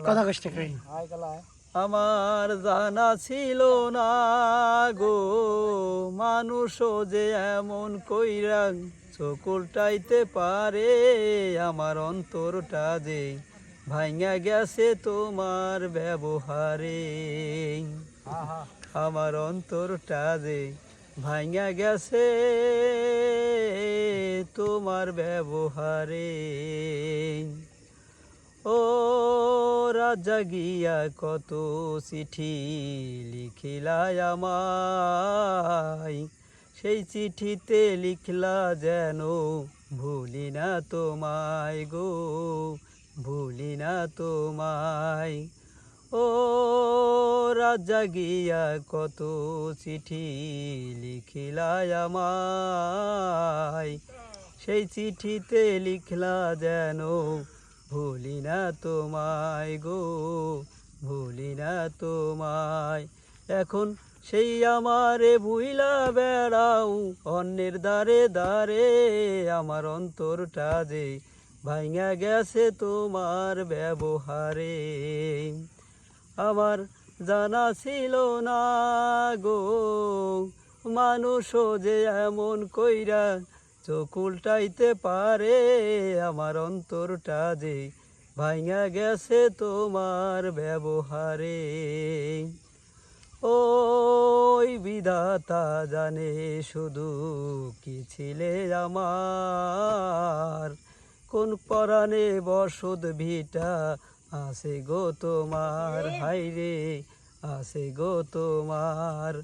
কথা কষ্ট করি। আমার জানা ছিল না গো মানুষ যে এমন কইরা চোখ উল্টাইতে পারে, আমার অন্তরটা যে ভাঙা গেছে তোমার ব্যবহারে, আমার অন্তরটা যে ভাঙা গেছে তোমার ব্যবহারে। ও রাজা গিয়া কত চিঠি লিখিলাই আমায়, সেই চিঠিতে লিখলা যেন ভুলি না তোমায় গো, ভুলি না তোমায়। ও রাজা গিয়া কত চিঠি লিখিলাই আমায়, সেই চিঠিতে লিখলা যেন ভুলি না তোমায় গো, ভুলি না তোমায়। এখন সেই আমারে ভুইলা বেড়াও অন্যের দ্বারে দ্বারে, আমার অন্তরটা যে ভাঙা গেছে তোমার ব্যবহারে। আমার জানা ছিল না গো মানুষ যে এমন কইরা চোখ উল্টাইতে পারে, আমার অন্তরটা যে ভাঙা গেছে তোমার ব্যবহারে। ওই বিধাতা জানে শুধু কি ছিলে আমার, কোন পরাণে বসত ভিটা আছে গো তোমার, হাইরে আছে গো তোমার।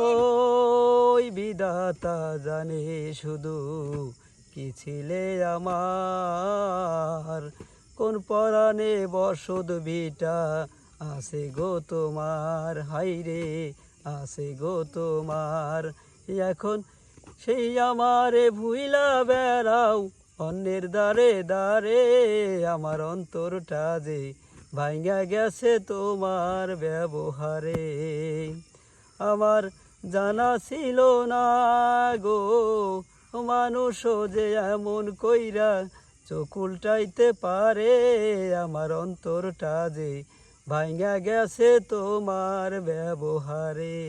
ওই বিধাতা জানে শুধু কি ছিলে আমার, কোন পরাণে বসত ভিটা আছে গো তোমার, হাইরে আছে গো তোমার। এখন সেই আমারে ভুইলা বেড়াও অন্যের দ্বারে দ্বারে, আমার অন্তরটা যে ভাঙা গেছে তোমার ব্যবহারে। আমার জানা ছিল না গো মানুষ যে এমন কইরা চোখ উল্টাইতে পারে, আমার অন্তরটা যে ভাঙা গেছে তোমার ব্যবহারে।